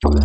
Hello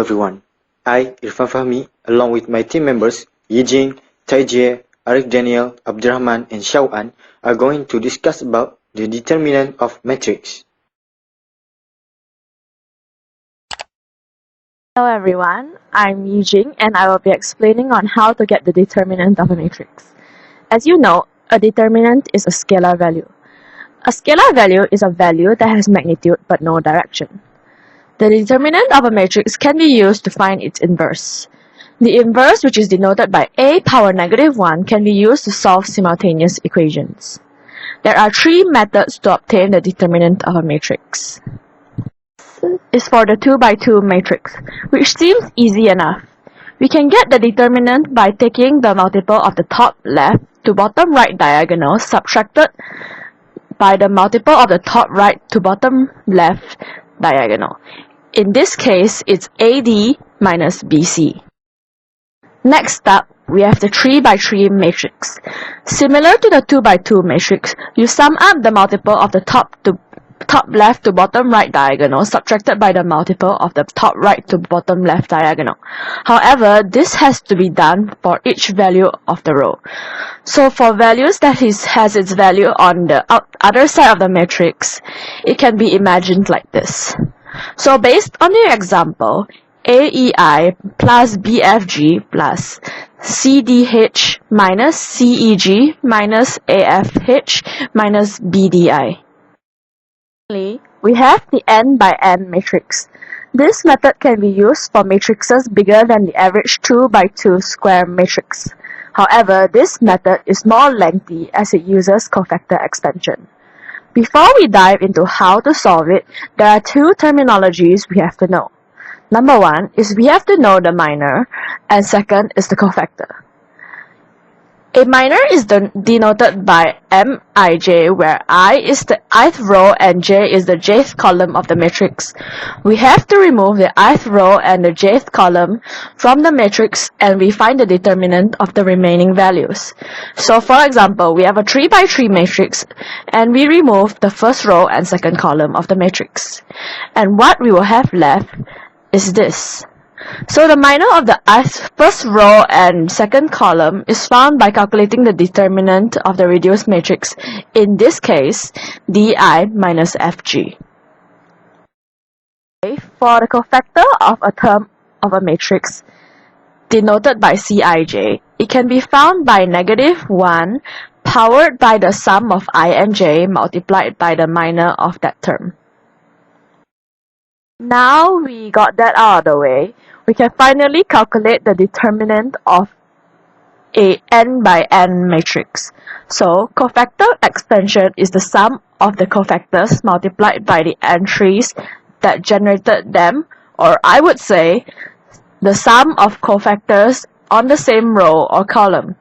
everyone, I, Irfan Fahmi, along with my team members Yi Jing, Tai Jie, Arieff, Danial, Abdelrahman and Shao An are going to discuss about the determinant of matrix. Hello everyone, I'm Yi Jing and I will be explaining on how to get the determinant of a matrix. As you know, a determinant is a scalar value. A scalar value is a value that has magnitude but no direction. The determinant of a matrix can be used to find its inverse. The inverse, which is denoted by a power -1, can be used to solve simultaneous equations. There are three methods to obtain the determinant of a matrix. Is for the 2 by 2 matrix, which seems easy enough. We can get the determinant by taking the multiple of the top left to bottom right diagonal subtracted by the multiple of the top right to bottom left diagonal. In this case, it's AD minus BC. Next up, we have the 3 by 3 matrix. Similar to the 2 by 2 matrix, you sum up the multiple of the top left to bottom right diagonal subtracted by the multiple of the top right to bottom left diagonal. However, this has to be done for each value of the row. So for values that has its value on the other side of the matrix, it can be imagined like this. So based on the example, AEI plus BFG plus CDH minus CEG minus AFH minus BDI. Finally, we have the n by n matrix. This method can be used for matrices bigger than the average 2 by 2 square matrix. However, this method is more lengthy as it uses cofactor expansion. Before we dive into how to solve it, there are two terminologies we have to know. Number one is we have to know the minor, and second is the cofactor. A minor is denoted by Mij, where I is the ith row and j is the jth column of the matrix. We have to remove the ith row and the jth column from the matrix and we find the determinant of the remaining values. So for example, we have a 3 by 3 matrix and we remove the first row and second column of the matrix. And what we will have left is this. So the minor of the first row and second column is found by calculating the determinant of the reduced matrix, in this case, Di minus Fg. For the cofactor of a term of a matrix, denoted by Cij, it can be found by -1 powered by the sum of I and j multiplied by the minor of that term. Now we got that out of the way, we can finally calculate the determinant of a n by n matrix. So, cofactor expansion is the sum of the cofactors multiplied by the entries that generated them, or I would say, the sum of cofactors on the same row or column.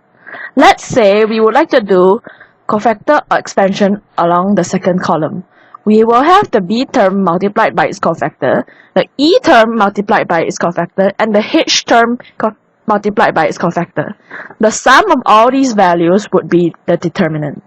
Let's say we would like to do cofactor expansion along the second column. We will have the B term multiplied by its cofactor, the E term multiplied by its cofactor, and the H term multiplied by its cofactor. The sum of all these values would be the determinant.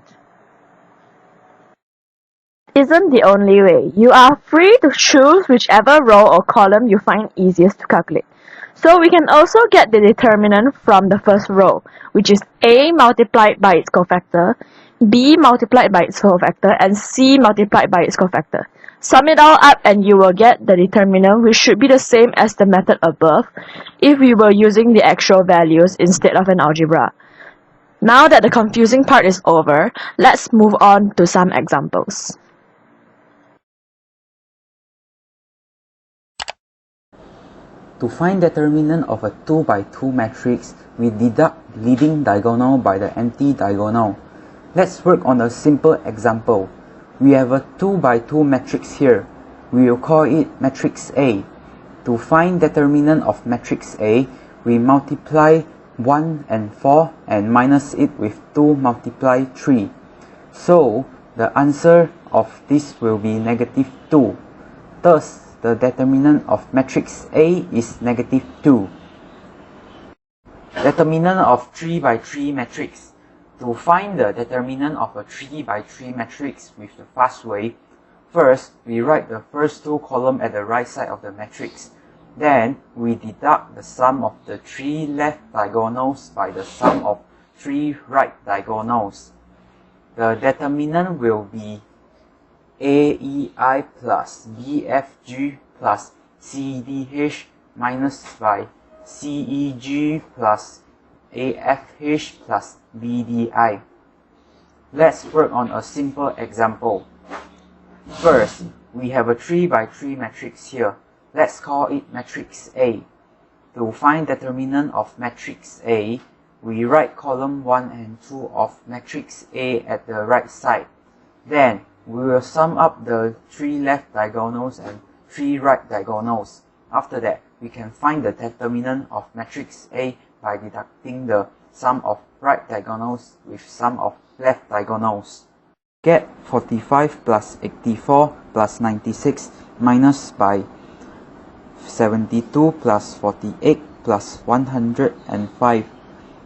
Isn't the only way. You are free to choose whichever row or column you find easiest to calculate. So we can also get the determinant from the first row, which is A multiplied by its cofactor, B multiplied by its cofactor, and C multiplied by its cofactor. Sum it all up and you will get the determinant, which should be the same as the method above if we were using the actual values instead of an algebra. Now that the confusing part is over, let's move on to some examples. To find determinant of a 2 by 2 matrix, we deduct leading diagonal by the anti-diagonal. Let's work on a simple example. We have a 2 by 2 matrix here. We will call it matrix A. To find determinant of matrix A, we multiply 1 and 4 and minus it with 2 multiply 3. So, the answer of this will be -2. Thus, the determinant of matrix A is negative 2. Determinant of 3 by 3 matrix. To find the determinant of a 3 by 3 matrix with the fast way, first we write the first two columns at the right side of the matrix. Then we deduct the sum of the 3 left diagonals by the sum of 3 right diagonals. The determinant will be AEI plus BFG plus CDH minus by CEG plus AFH plus BDI. Let's work on a simple example. First, we have a 3 by 3 matrix here. Let's call it matrix A. To find determinant of matrix A, we write column 1 and 2 of matrix A at the right side. Then, we will sum up the 3 left diagonals and 3 right diagonals. After that, we can find the determinant of matrix A by deducting the sum of right diagonals with sum of left diagonals. Get 45 plus 84 plus 96 minus by 72 plus 48 plus 105.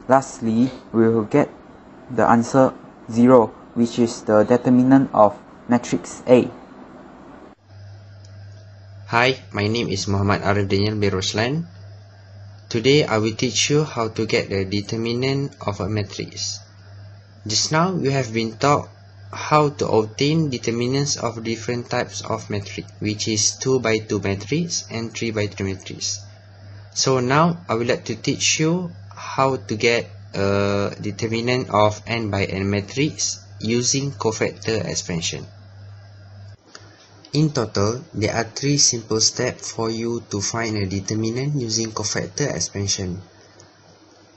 Lastly, we will get the answer 0, which is the determinant of matrix A. Hi, my name is Mohamed Danial by Roslan. Today I will teach you how to get the determinant of a matrix. Just now you have been taught how to obtain determinants of different types of matrix, which is 2 by 2 matrix and 3 by 3 matrix. So now I would like to teach you how to get a determinant of n by n matrix using cofactor expansion. In total, there are 3 simple steps for you to find a determinant using cofactor expansion.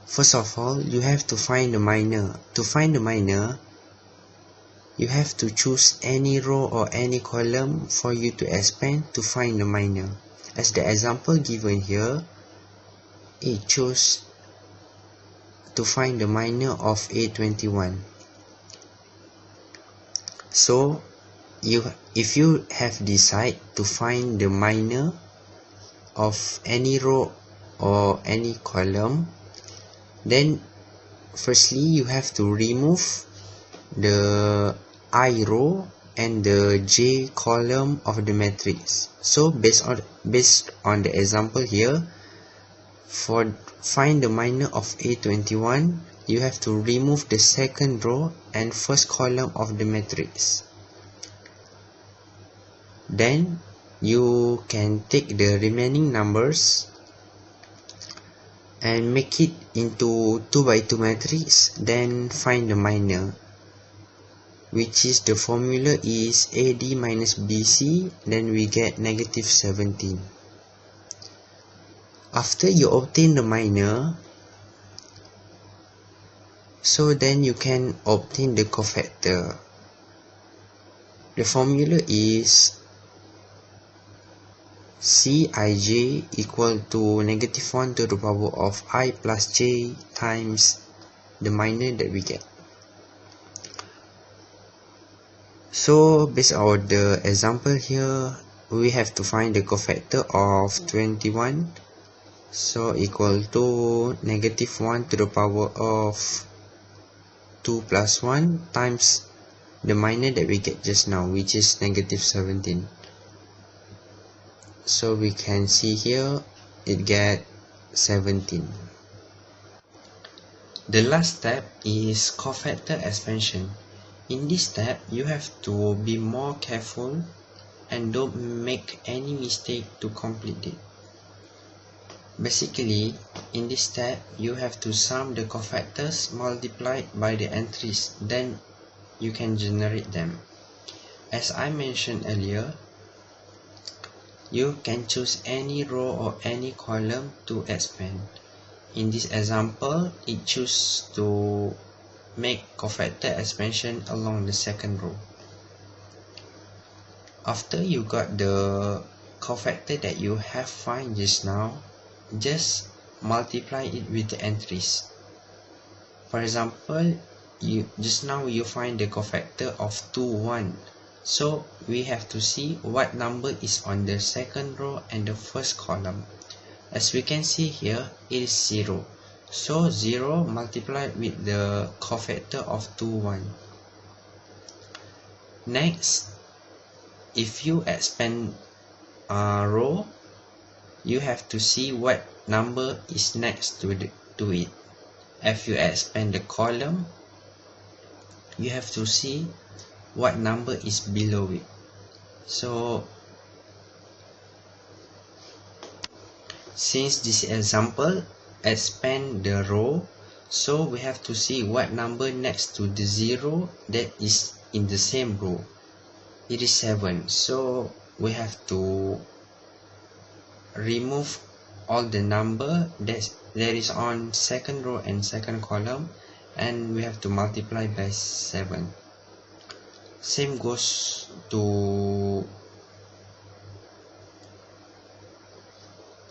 First of all, you have to find the minor. To find the minor, you have to choose any row or any column for you to expand to find the minor. As the example given here, it chose to find the minor of A21. So, if you have decided to find the minor of any row or any column, then firstly you have to remove the I row and the J column of the matrix. So based on the example here, for find the minor of A21, you have to remove the second row and first column of the matrix. Then you can take the remaining numbers and make it into 2 by 2 matrix, then find the minor, which is the formula is AD minus BC, then we get negative 17. After you obtain the minor, so then you can obtain the cofactor. The formula is Cij equal to negative 1 to the power of I plus j times the minor that we get. So based on the example here, we have to find the cofactor of 21, so equal to negative 1 to the power of 2 plus 1 times the minor that we get just now, which is negative 17. So we can see here it get 17. The last step is cofactor expansion. In this step, you have to be more careful and don't make any mistake to complete it. Basically, in this step, you have to sum the cofactors multiplied by the entries, then you can generate them. As I mentioned earlier, you can choose any row or any column to expand. In this example, it chooses to make cofactor expansion along the second row. After you got the cofactor that you have find just now, just multiply it with the entries. For example, just now you find the cofactor of 2, 1. So we have to see what number is on the second row and the first column. As we can see here, it is 0. So 0 multiplied with the cofactor of 2, 1. Next, if you expand a row, you have to see what number is next to it. If you expand the column, you have to see what number is below it. So since this example expand the row, so we have to see what number next to the 0 that is in the same row. It is 7, so we have to remove all the number that is on second row and second column, and we have to multiply by 7. Same goes to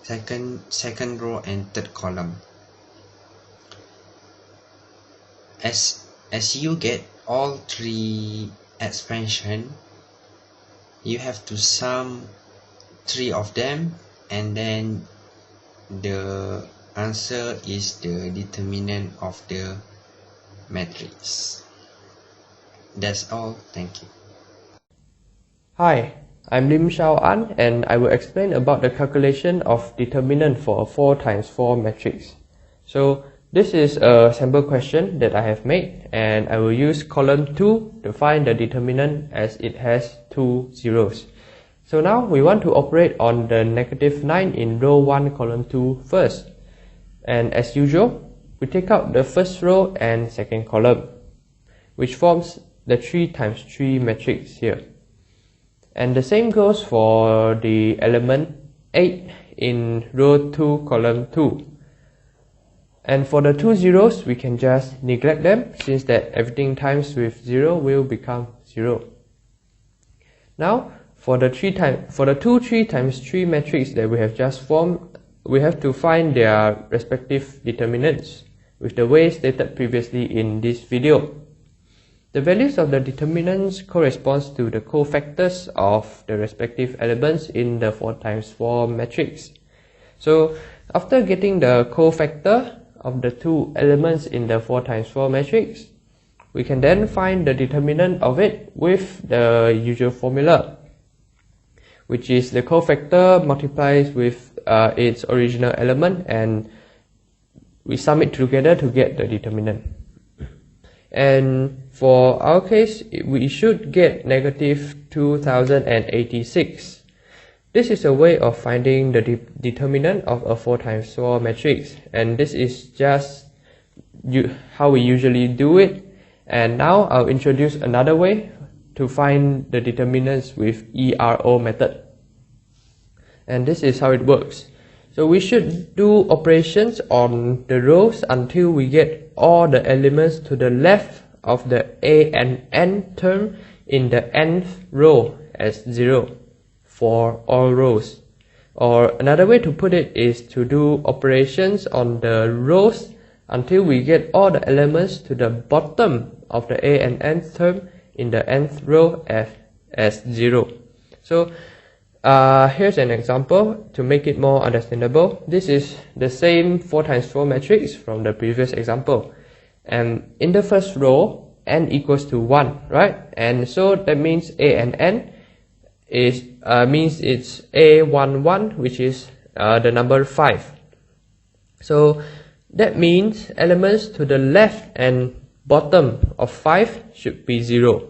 second row and third column. As you get all 3 expansion, you have to sum 3 of them, and then the answer is the determinant of the matrix. That's all. Thank you. Hi, I'm Lim Shao An, and I will explain about the calculation of determinant for a 4 times 4 matrix. So this is a sample question that I have made, and I will use column 2 to find the determinant as it has 2 zeros. So now we want to operate on the -9 in row 1 column 2 first. And as usual, we take out the first row and second column, which forms the 3 times 3 matrix here. And the same goes for the element 8 in row 2 column 2. And for the 2 zeros, we can just neglect them, since that everything times with 0 will become 0. Now for the 2 3 times 3 matrix that we have just formed, we have to find their respective determinants with the way stated previously in this video. The values of the determinants corresponds to the cofactors of the respective elements in the 4 times 4 matrix. So after getting the cofactor of the 2 elements in the 4 times 4 matrix, we can then find the determinant of it with the usual formula, which is the cofactor multiplies with its original element, and we sum it together to get the determinant. And for our case, we should get -2086. This is a way of finding the determinant of a 4 times 4 matrix, and this is just how we usually do it. And now I'll introduce another way to find the determinants with ERO method. And this is how it works. So we should do operations on the rows until we get all the elements to the left of the A and N term in the nth row as 0 for all rows. Or another way to put it is to do operations on the rows until we get all the elements to the bottom of the A and N term in the nth row as 0. So here's an example to make it more understandable. This is the same 4 times 4 matrix from the previous example. And in the first row, n equals to 1, right? And so that means A and N means it's A11, which is the number 5. So that means elements to the left and bottom of 5 should be 0.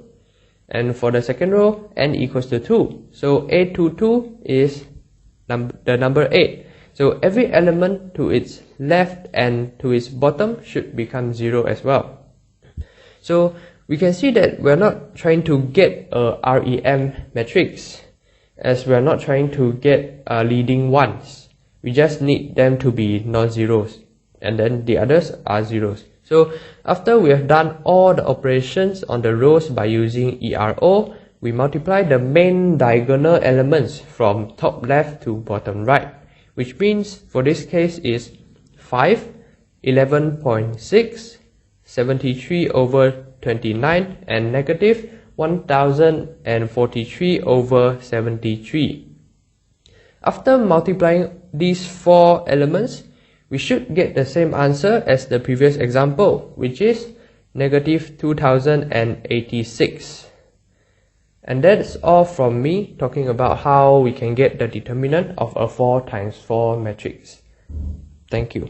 And for the second row, n equals to 2. So A22 is the number 8. So every element to its left and to its bottom should become 0 as well. So we can see that we're not trying to get a REM matrix, as we're not trying to get leading ones. We just need them to be non-zeros, and then the others are zeros. So after we have done all the operations on the rows by using ERO, we multiply the main diagonal elements from top left to bottom right, which means for this case is 5, 11.6, 73/29, and 1043 over 73. After multiplying these four elements, we should get the same answer as the previous example, which is negative 2086. And that's all from me talking about how we can get the determinant of a 4 times 4 matrix. Thank you.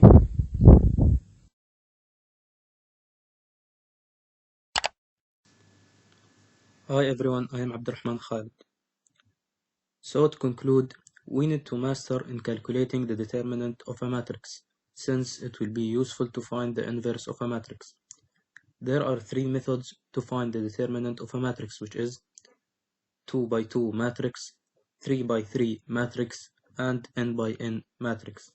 Hi everyone, I am Abdelrahman Khalid. So to conclude, we need to master in calculating the determinant of a matrix, since it will be useful to find the inverse of a matrix. There are 3 methods to find the determinant of a matrix, which is 2 by 2 matrix, 3 by 3 matrix, and n by n matrix.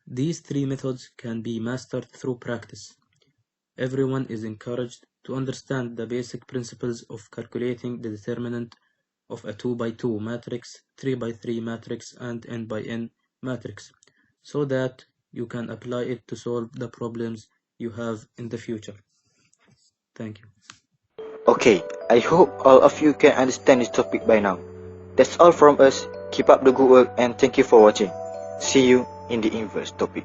These 3 methods can be mastered through practice. Everyone is encouraged to understand the basic principles of calculating the determinant of a 2 by 2 matrix, 3 by 3 matrix, and n by n matrix, so that you can apply it to solve the problems you have in the future. Thank you. Okay, I hope all of you can understand this topic by now. That's all from us. Keep up the good work and thank you for watching. See you in the inverse topic.